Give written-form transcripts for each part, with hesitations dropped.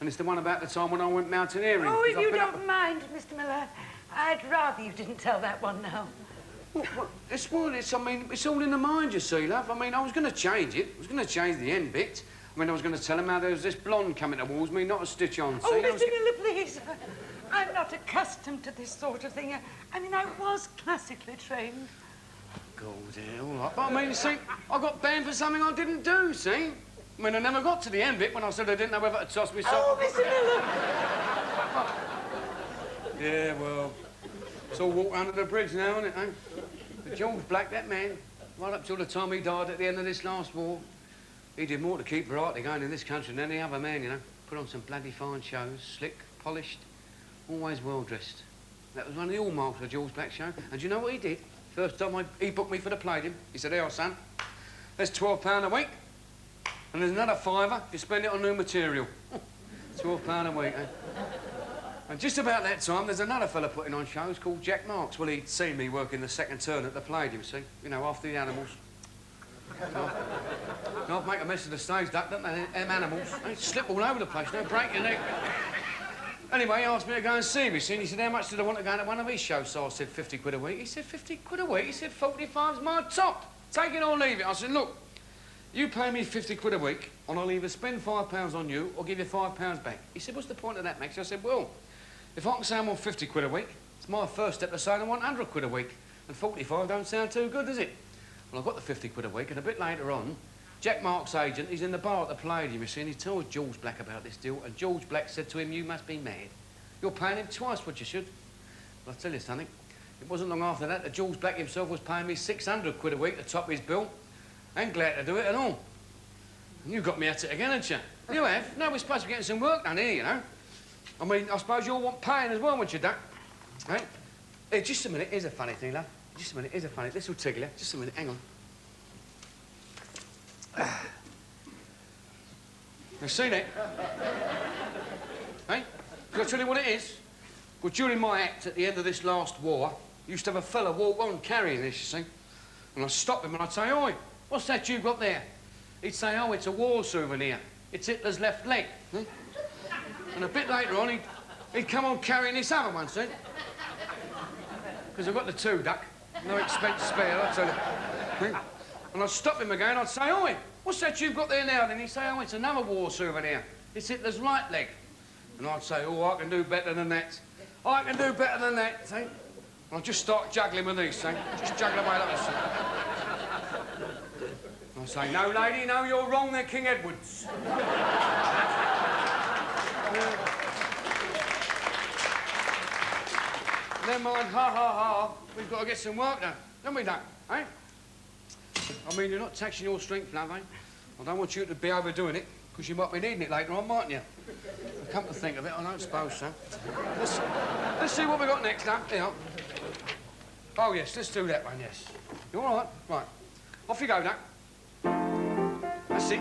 And it's the one about the time when I went mountaineering. Oh, if you don't mind, Mr. Miller, I'd rather you didn't tell that one now. Well, I mean, it's all in the mind, you see, love. I mean, I was going to change it. I was going to change the end bit. I mean, I was going to tell him how there was this blonde coming towards me, not a stitch on. Oh, Mr. Miller, please. I'm not accustomed to this sort of thing. I mean, I was classically trained. God, yeah, all right. But I mean, see, I got banned for something I didn't do, see? I mean, I never got to the end bit when I said I didn't know whether to toss myself... Oh, Mr. Miller! Yeah, well, it's all water under the bridge now, isn't it, eh? But George Black, that man, right up till the time he died at the end of this last war, he did more to keep variety going in this country than any other man, you know. Put on some bloody fine shows, slick, polished, always well-dressed. That was one of the hallmarks of George Black's show. And do you know what he did? First time he booked me for the Palladium, he said, "Here, son, there's £12 a week, and there's another £5 if you spend it on new material." £12 a week, eh? And just about that time, there's another fella putting on shows called Jack Marks. Well, he'd seen me working the second turn at the Palladium, see? You know, after the animals. I'd make a mess of the stage duck, don't they? Them animals. They slip all over the place, no break your neck. Anyway, he asked me to go and see me, see? And he said, "How much did I want to go to one of his shows?" So I said, 50 quid a week. He said, 50 quid a week? He said, 45's my top. Take it or leave it. I said, "Look, you pay me 50 quid a week, and I'll either spend £5 on you or give you £5 back." He said, "What's the point of that, Max?" I said, "Well, if I can say I'm on 50 quid a week, it's my first step to saying I want 100 quid a week. And 45 don't sound too good, does it?" Well, I got the 50 quid a week, and a bit later on, Jack Mark's agent, he's in the bar at the Palladium, you see, and he told George Black about this deal, and George Black said to him, "You must be mad. You're paying him twice what you should." Well, I'll tell you something. It wasn't long after that George Black himself was paying me 600 quid a week to top his bill. I ain't glad to do it at all. And you got me at it again, haven't you? You have. No, we're supposed to be getting some work done here, you know. I mean, I suppose you'll want paying as well, won't you, Duck? Hey? Hey, just a minute. Here's a funny thing, love. Just a minute. Here's a funny... This will tickle you. Just a minute. Hang on. You see that? Hey? Can I tell you what it is? Well, during my act at the end of this last war, I used to have a fella walk on carrying this, you see. And I'd stop him and I'd say, "Oi, what's that you've got there?" He'd say, "Oh, it's a war souvenir. It's Hitler's left leg." And a bit later on, he'd come on carrying this other one, see? Because I've got the two, Duck. No expense spare, I tell you. And I'd stop him again, I'd say, "Oi, what's that you've got there now?" Then he'd say, "Oh, it's another war souvenir. It's Hitler's right leg." And I'd say, "Oh, I can do better than that. I can do better than that," see? And I'd just start juggling with these, see? Just juggle away like this, see? And I'd say, "No, lady, no, you're wrong, they're King Edward's." Never mind, ha, ha, ha. We've got to get some work done, don't we, Duck? Eh? I mean, you're not taxing your strength, love, eh? I don't want you to be overdoing it, because you might be needing it later on, mightn't you? Come to think of it, I don't suppose so. Let's see what we've got next, Duck. Here. Oh, yes, let's do that one, yes. You all right? Right. Off you go, Duck. That's it.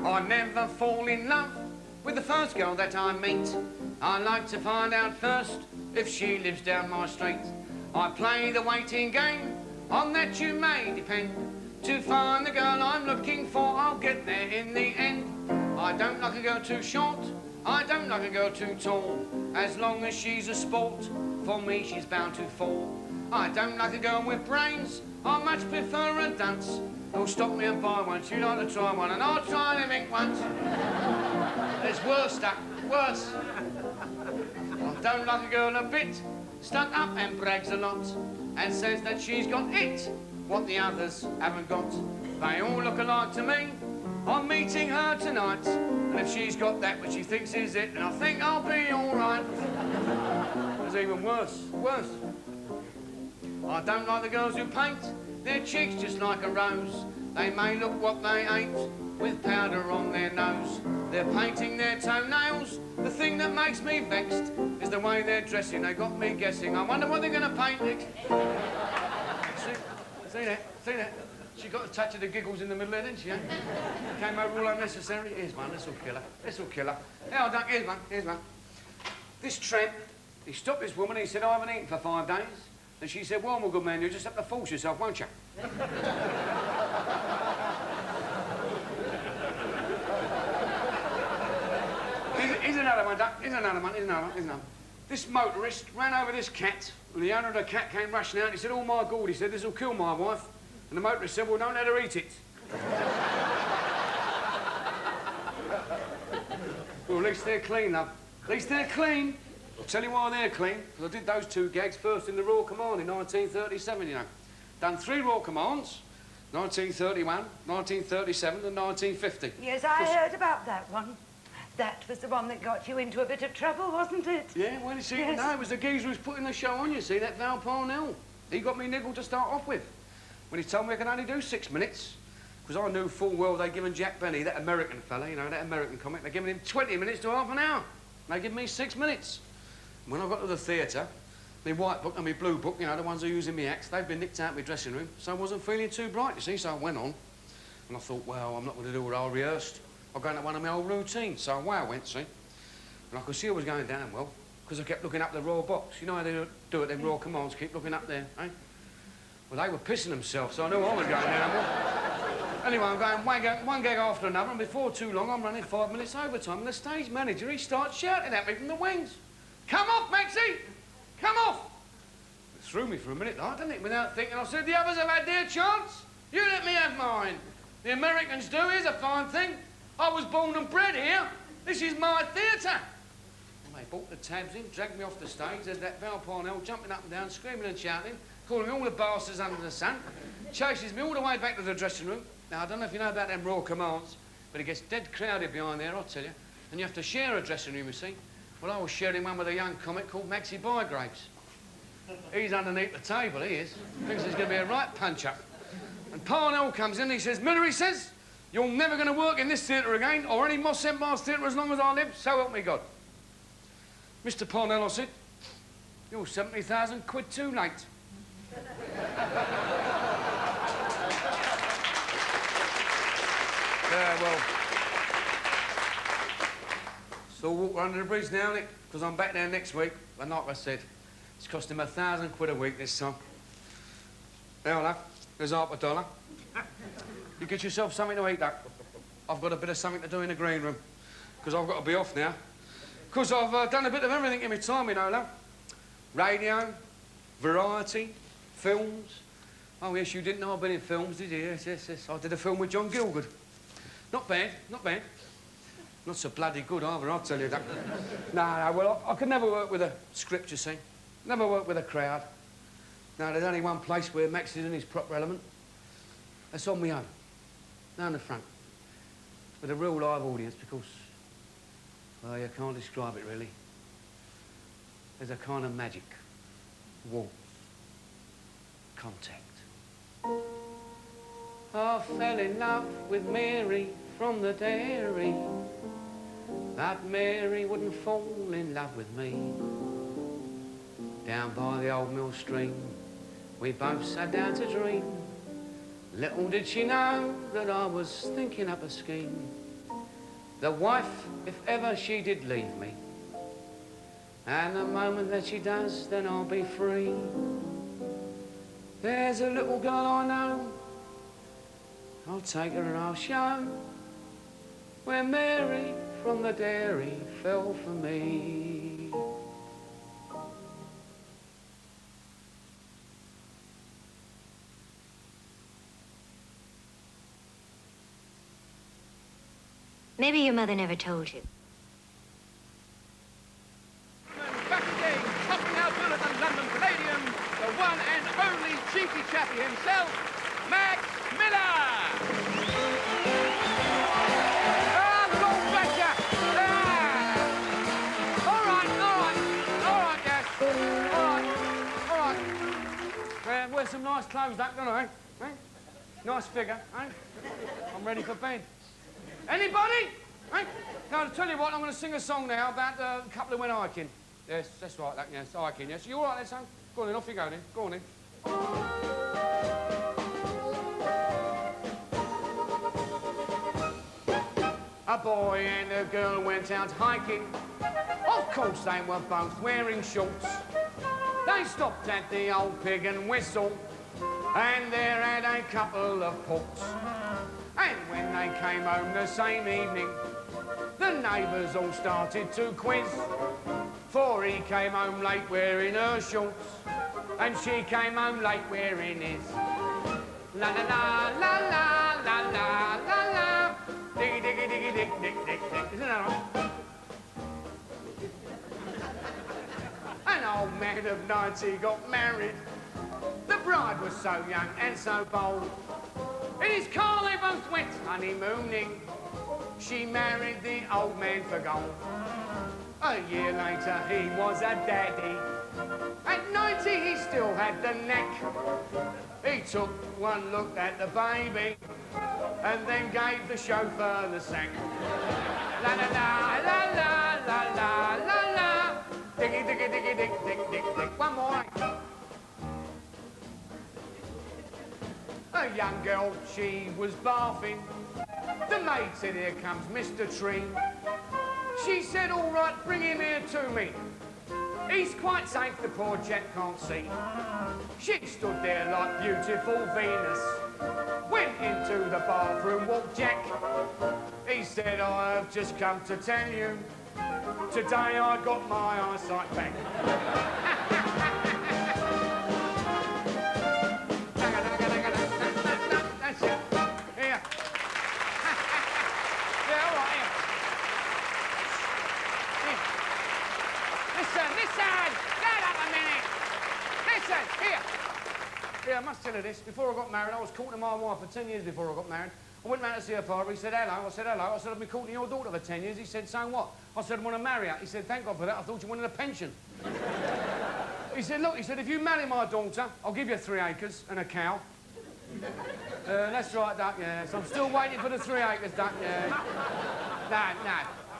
I never fall in love with the first girl that I meet. I like to find out first if she lives down my street. I play the waiting game, on that you may depend. To find the girl I'm looking for, I'll get there in the end. I don't like a girl too short, I don't like a girl too tall. As long as she's a sport, for me she's bound to fall. I don't like a girl with brains, I much prefer a dunce who'll stop me and buy one. She'd like to try one, and I'll try and make once. There's worse, Duck, worse. I don't like a girl a bit, stuck up and brags a lot, and says that she's got it, what the others haven't got. They all look alike to me. I'm meeting her tonight, and if she's got that which she thinks is it, then I think I'll be all right. There's even worse, worse. I don't like the girls who paint their cheeks just like a rose. They may look what they ain't, with powder on their nose. They're painting their toenails. The thing that makes me vexed is the way they're dressing. They got me guessing. I wonder what they're going to paint next. See that? See that? She got a touch of the giggles in the middle there, didn't she, eh? Came over all unnecessary. Here's one, this'll kill her. This'll kill her. Now, Duck, here's one, here's one. This tramp, he stopped this woman, he said, "I haven't eaten for 5 days." And she said, "Well, my good man, you'll just have to force yourself, won't you?" another one, Duck. Here's another one, here's another one, here's another one. This motorist ran over this cat, and the owner of the cat came rushing out. He said, oh, my God, he said, this will kill my wife. And the motorist said, well, don't let her eat it. Well, at least they're clean, love. At least they're clean. I'll tell you why they're clean, because I did those 2 gags first in the Royal Command in 1937, you know. Done 3 Royal Commands, 1931, 1937 and 1950. Yes, I heard about that one. That was the one that got you into a bit of trouble, wasn't it? Yeah, well, you see, yes. no, it was the geezer who was putting the show on, you see, that Val Parnell. He got me niggled to start off with, when he told me I could only do 6 minutes. Because I knew full well they'd given Jack Benny, that American fella, you know, that American comic, they'd given him 20 minutes to half an hour. They give me 6 minutes. And when I got to the theatre, my white book and my blue book, you know, the ones who use in my acts, they've been nicked out of my dressing room, so I wasn't feeling too bright, you see, so I went on. And I thought, well, I'm not going to do what I rehearsed. I'll go into one of my old routines. So away I went, see. And I could see I was going down well, because I kept looking up the Royal Box. You know how they do it, them Royal Commands, keep looking up there, eh? Well, they were pissing themselves, so I knew I was going down well. Anyway, I'm going one gag after another, and before too long, I'm running 5 minutes overtime, and the stage manager, he starts shouting at me from the wings. Come off, Maxie! Come off! It threw me for a minute, like, didn't it? Without thinking, I said, the others have had their chance. You let me have mine. The Americans do. Here's a fine thing. I was born and bred here. This is my theatre. Well, they brought the tabs in, dragged me off the stage. There's that Val Parnell jumping up and down, screaming and shouting, calling me all the bastards under the sun, chases me all the way back to the dressing room. Now, I don't know if you know about them Royal Commands, but it gets dead crowded behind there, I'll tell you. And you have to share a dressing room, you see. Well, I was sharing one with a young comic called Maxie Bygraves. He's underneath the table, he is. Thinks there's going to be a right punch-up. And Parnell comes in and he says, Miller, he says, you're never going to work in this theatre again, or any Moss St. Bart's theatre as long as I live, so help me God. Mr. Parnell, I said, you're 70,000 quid too late. Yeah, well, so we'll walk under the bridge now, Nick, because I'm back there next week. And like I said, it's cost him 1,000 quid a week this time. Now, love, there's $1/2. You get yourself something to eat, Duck. I've got a bit of something to do in the green room, because I've got to be off now. Because I've done a bit of everything in my time, you know, love. Radio, variety, films. Oh, yes, you didn't know I've been in films, did you? Yes, yes, yes. I did a film with John Gielgud. Not bad, not bad. Not so bloody good either, I'll tell you that. No, well, I could never work with a script, you see. Never work with a crowd. No, there's only one place where Max is in his proper element. That's on my own, down the front, with a real live audience, because, well, you can't describe it, really. There's a kind of magic, warmth, contact. I fell in love with Mary from the dairy, but Mary wouldn't fall in love with me. Down by the old mill stream, we both sat down to dream. Little did she know that I was thinking up a scheme. The wife, if ever she did leave me, and the moment that she does, then I'll be free. There's a little girl I know, I'll take her and I'll show where Mary from the dairy fell for me. Maybe your mother never told you. Back again, topping our bill at the London Palladium, the one and only cheeky chappie himself, Max Miller! Ah, Lord bless ya! Ah. All right, yes. All right. Wear some nice clothes, Duck, don't I? Eh? Nice figure, eh? I'm ready for bed. Anybody? Eh? Now, to tell you what, I'm going to sing a song now about a couple who went hiking. Yes, that's right, that, yes, hiking, yes. You all right there, son? Go on then, off you go then. Go on then. A boy and a girl went out hiking. Of course, they were both wearing shorts. They stopped at the old Pig and Whistle, and there had a couple of ports. And when they came home the same evening, the neighbours all started to quiz. For he came home late wearing her shorts, and she came home late wearing his. La la la la la la la la la. Diggy diggy diggy dick dick dick dick. Isn't that right? An old man of 90 got married. The bride was so young and so bold. In his car they both went honeymooning. She married the old man for gold. A year later he was a daddy. At 90 he still had the neck. He took one look at the baby and then gave the chauffeur the sack. La la la la la la la la la. Diggy diggy diggy dick dick dick dick. One more. A young girl, she was barfing. The maid said, here comes Mr. Tree. She said, all right, bring him here to me. He's quite safe, the poor chap can't see. She stood there like beautiful Venus. Went into the bathroom, walked Jack. He said, I have just come to tell you, today I got my eyesight back. That's it. Here. Yeah, all right, here. Here. Listen. Get up a minute. Listen, here. Here, I must tell you this. Before I got married, I was courting my wife for 10 years before I got married. I went round to see her father. He said, hello. I said, hello. I said, I've been courting your daughter for 10 years. He said, so what? I said, I want to marry her. He said, thank God for that. I thought you wanted a pension. He said, look, he said, if you marry my daughter, I'll give you 3 acres and a cow. That's right, Duck, yes. I'm still waiting for the 3 acres, Duck, yeah.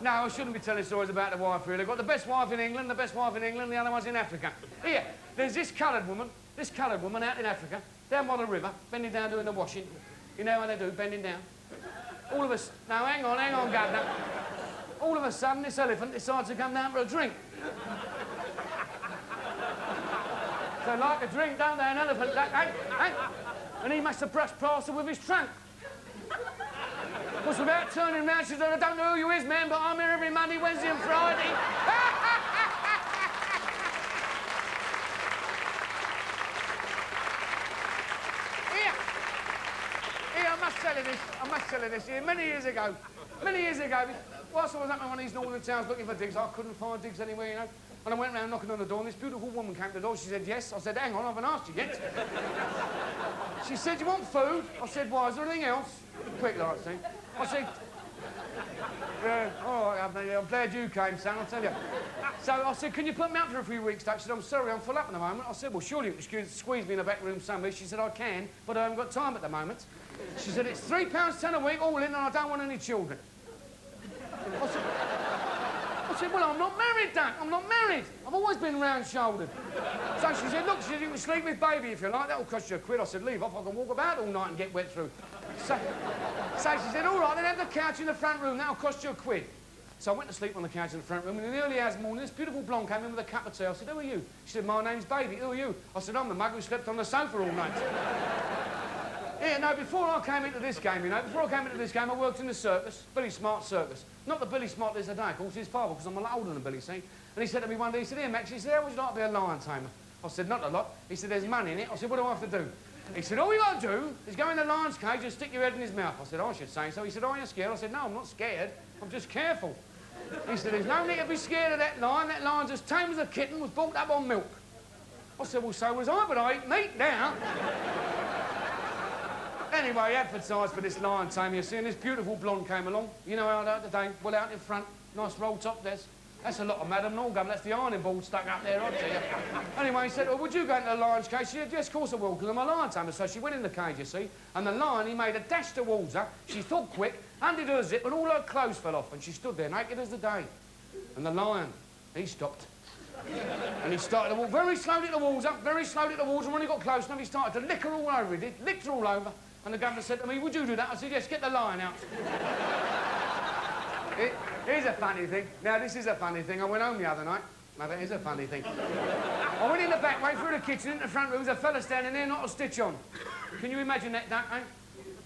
No, I shouldn't be telling stories about the wife, really. I've got the best wife in England, the other one's in Africa. Here, there's this coloured woman out in Africa, down by the river, bending down doing the washing. You know how they do, bending down. All of us... Now, hang on, Governor. All of a sudden, this elephant decides to come down for a drink. They like a drink, don't they, an elephant? Hey? And he must have brushed past her with his trunk. Because without turning round, she said, I don't know who you is, man, but I'm here every Monday, Wednesday and Friday. Here, I must tell you this. Here, many years ago, whilst I was up in one of these northern towns looking for digs, I couldn't find digs anywhere, you know. And I went round knocking on the door, and this beautiful woman came to the door. She said, yes. I said, hang on, I haven't asked you yet. She said, you want food? I said, why, is there anything else? Quick, like, see. I said, yeah, all right, I'm glad you came, son, I'll tell you. So I said, can you put me up for a few weeks, Doc? She said, I'm sorry, I'm full up at the moment. I said, well, surely you can squeeze me in the back room somewhere. She said, I can, but I haven't got time at the moment. She said, it's £3.10 a week, all in, and I don't want any children. I said, well, I'm not married, Doc. I'm not married. I've always been round-shouldered. So she said, look, she said, you can sleep with baby if you like. That'll cost you £1. I said, leave off. I can walk about all night and get wet through. So she said, all right, then have the couch in the front room. That'll cost you £1. So I went to sleep on the couch in the front room, and in the early hours of the morning, this beautiful blonde came in with a cup of tea. I said, who are you? She said, my name's Baby. Who are you? I said, I'm the mug who slept on the sofa all night. Yeah, no, before I came into this game, I worked in the circus, Billy Smart's circus. Not the Billy Smart there's today, of course, his father, because I'm a lot older than Billy, see? And he said to me one day, he said, here, Max, he said, how would you like to be a lion tamer? I said, not a lot. He said, there's money in it. I said, what do I have to do? He said, all you got to do is go in the lion's cage and stick your head in his mouth. I said, I should say so. He said, oh, you're scared? I said, no, I'm not scared. I'm just careful. He said, there's no need to be scared of that lion. That lion's as tame as a kitten, was brought up on milk. I said, well, so was I, but I eat meat now. Anyway, he advertised for this lion tamer, you see, and this beautiful blonde came along. You know how out today, well out in front, nice roll top desk. That's a lot of Madame Norgum, that's the ironing board stuck up there, I'll tell you. Anyway, he said, well, would you go into the lion's cage? She said, yes, of course I will, because I'm a lion tamer. So she went in the cage, you see, and the lion, he made a dash towards her. She thought quick, undid her zip, and all her clothes fell off, and she stood there naked as the day. And the lion, he stopped. And he started to walk very slowly towards her, and when he got close enough, he started to lick her all over. He did, licked her all over. And the governor said to me, would you do that? I said, yes, get the lion out. Here's a funny thing. Now, this is a funny thing. I went home the other night. Now, that is a funny thing. I went in the back way, through the kitchen, into the front room. There's a fella standing there, not a stitch on. Can you imagine that, Duck, eh?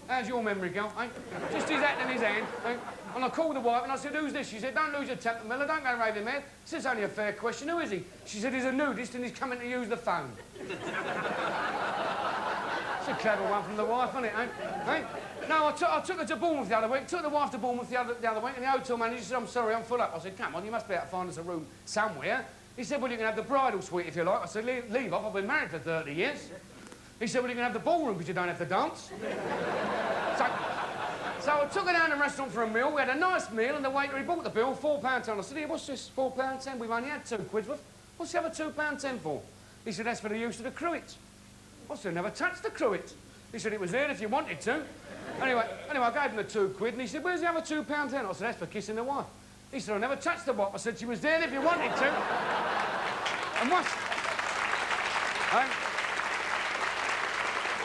how's your memory, girl, eh? Just his hat in his hand, eh? And I called the wife and I said, who's this? She said, don't lose your temper, Miller, don't go raving mad. I said, it's only a fair question, who is he? She said, he's a nudist and he's coming to use the phone. It's a clever one from the wife, isn't it, eh? No, I took her to Bournemouth the other week, took the wife to Bournemouth the other week, and the hotel manager said, I'm sorry, I'm full up. I said, come on, you must be able to find us a room somewhere. He said, well, you can have the bridal suite if you like. I said, leave off, I've been married for 30 years. He said, well, you can have the ballroom because you don't have to dance. So I took her down to the restaurant for a meal. We had a nice meal, and the waiter, he bought the bill, £4.10. I said, here, what's this, £4.10? We've only had £2 worth. What's the other £2.10 for? He said, that's for the use of the cruet. I said, never touched the cruet. He said, it was there if you wanted to. Anyway, I gave him the £2, and he said, where's the other £2.10? I said, that's for kissing the wife. He said, I never touched the wife. I said, she was there if you wanted to. And once...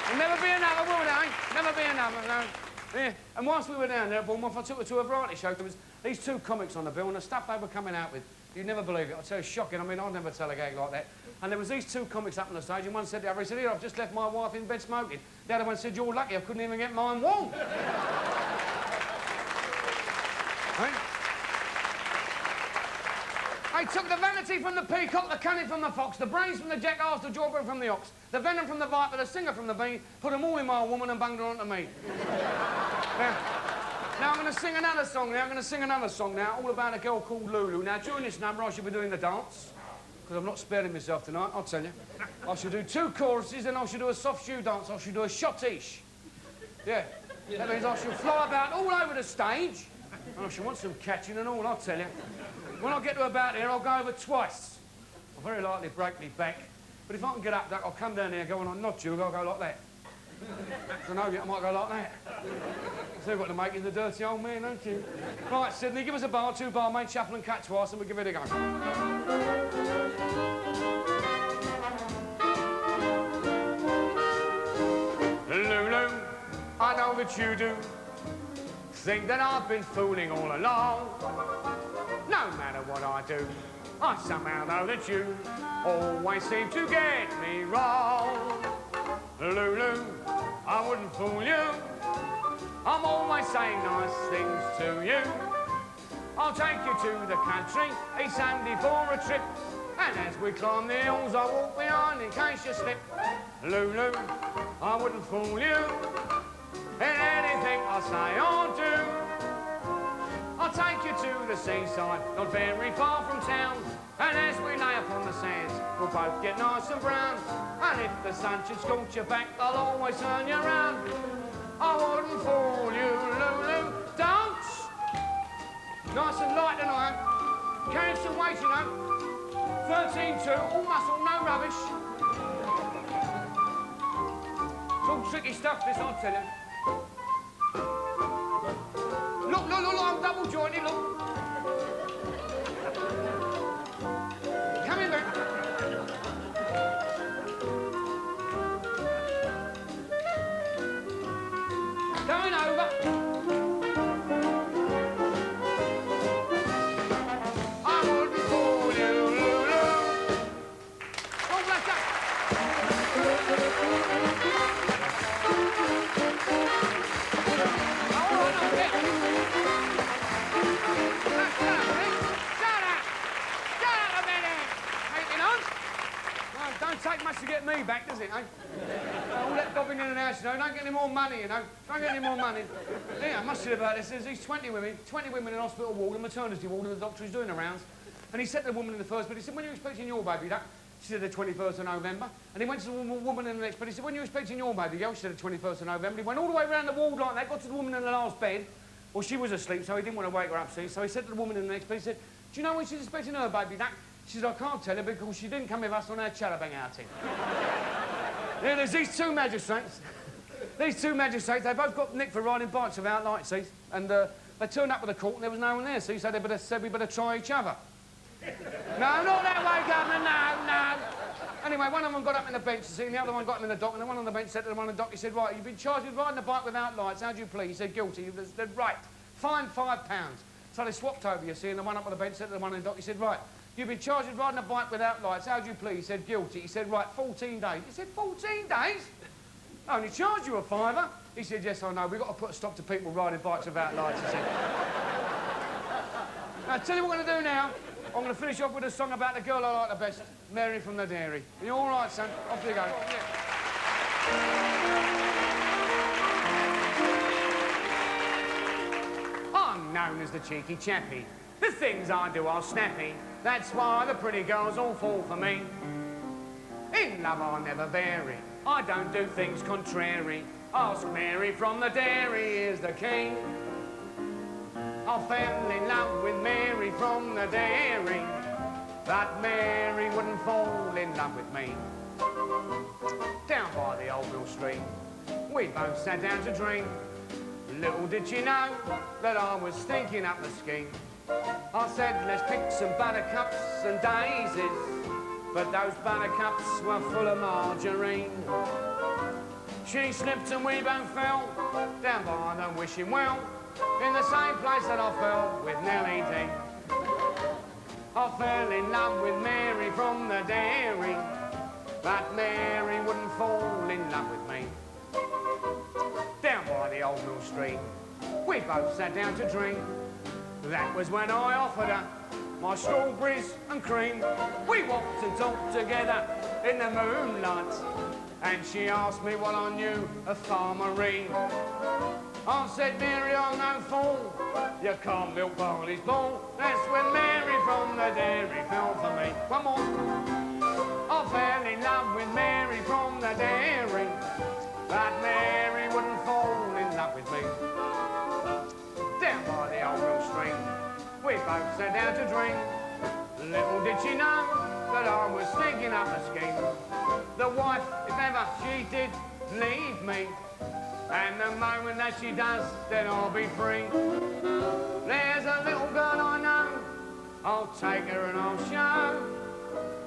There'll never be another, will there, Never be another, no. Yeah. And whilst we were down there at Bournemouth, I took her to a variety show. There was these 2 comics on the bill, and the stuff they were coming out with, you'd never believe it. I'll tell you, shocking. I mean, I'd never tell a gag like that. And there was these 2 comics up on the stage, and one said to the other, he said, here, I've just left my wife in bed smoking. The other one said, you're lucky, I couldn't even get mine warm. I took the vanity from the peacock, the cunning from the fox, the brains from the jackass, the jawbone from the ox, the venom from the viper, the stinger from the bee, put them all in my woman and bunged her onto me. Now I'm going to sing another song now. All about a girl called Lulu. Now, during this number, I should be doing the dance, because I'm not sparing myself tonight, I'll tell you. I should do 2 choruses, and I should do a soft shoe dance. I should do a schottisch. Yeah. That means I should fly about all over the stage, and I should want some catching and all, I'll tell you. When I get to about here, I'll go over twice. I'll very likely break me back. But if I can get up, I'll come down here and go on, I'll nod you, I'll go like that. I don't know yet, I might go like that. So you've got to make you the dirty old man, don't you? Right, Sydney, give us a bar, 2 barmaids, shuffle and cut twice, and we'll give it a go. Lulu, I know that you do think that I've been fooling all along. No matter what I do, I somehow know that you always seem to get me wrong. Lulu, I wouldn't fool you. I'm always saying nice things to you. I'll take you to the country each Sunday for a trip. And as we climb the hills, I'll walk behind in case you slip. Lulu, I wouldn't fool you in anything I say or do. I'll take you to the seaside, not very far from town. And as we lay upon the sands, we'll both get nice and brown. And if the sun should scorch your back, I'll always turn you round. I wouldn't fool you, Lulu. Dance! Nice and light tonight. Carry some weight, you know. 13-2, all muscle, no rubbish. It's all tricky stuff, this, I'll tell you. Look, I'm double jointed, look. Come in, back. Going over. I wouldn't fool you, Lulu. Oh, bless up. Don't take much to get me back, does it, eh? All that bobbing in and out, you know, don't get any more money, you know. Don't get any more money. Yeah, I must say about this, there's these 20 women in hospital ward, a maternity ward, and the doctor is doing the rounds. And he said to the woman in the first bed, he said, when are you expecting your baby, duck? She said the 21st of November. And he went to the woman in the next bed, he said, when are you expecting your baby, girl? She said the 21st of November. He went all the way around the ward like that, got to the woman in the last bed. Well, she was asleep, so he didn't want to wake her up, see. So he said to the woman in the next bed, he said, do you know when she's expecting her baby, duck? She said, I can't tell her because she didn't come with us on our charabang outing. Yeah, there's these 2 magistrates. These 2 magistrates, they both got nicked for riding bikes without lights, see? And they turned up with the court and there was no one there, see? So they said we better try each other. No, not that way, Governor, no. Anyway, one of them got up in the bench, see, and the other one got him in the dock, and the one on the bench said to the one on the dock, he said, right, you've been charged with riding a bike without lights, how do you plead? He said, guilty. He said, right, fine £5. So they swapped over, you see, and the one up on the bench said to the one on the dock, he said, right, you've been charged with riding a bike without lights. How do you plead? He said, guilty. He said, right, 14 days. He said, 14 days? I only charged you a £5. He said, yes, I know. We've got to put a stop to people riding bikes without lights, he said. Now, tell you what we're going to do now. I'm going to finish off with a song about the girl I like the best, Mary from the Dairy. Are you all right, son? Off you go. I'm known as the cheeky chappie. The things I do are snappy. That's why the pretty girls all fall for me. In love I never vary. I don't do things contrary. Ask Mary from the Dairy is the key. I fell in love with Mary from the Dairy, but Mary wouldn't fall in love with me. Down by the old mill stream, we both sat down to drink. Little did she know that I was thinking up the scheme. I said, let's pick some buttercups and daisies, but those buttercups were full of margarine. She slipped and we both fell down by the wishing well, in the same place that I fell with Nellie D. I fell in love with Mary from the Dairy, but Mary wouldn't fall in love with me. Down by the old mill stream, we both sat down to drink. That was when I offered her my strawberries and cream. We walked and talked together in the moonlight, and she asked me what I knew of farmery. I said, Mary, I'm no fool. You can't milk barley's bull. That's when Mary from the Dairy fell for me. One more. I fell in love with Mary from the Dairy, but Mary wouldn't fall in love with me. Down by the old mill stream, we both sat down to drink. Little did she know that I was thinking up a scheme. The wife, if ever she did leave me, and the moment that she does, then I'll be free. There's a little girl I know, I'll take her and I'll show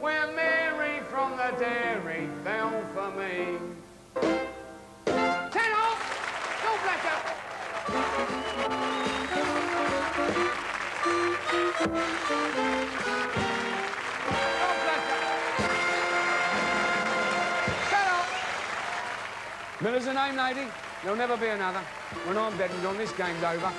where Mary from the Dairy fell for me. 10 off! God bless you! God bless you! Shut up! Miller's the name, lady. There'll never be another. When I'm dead and gone, this game's over.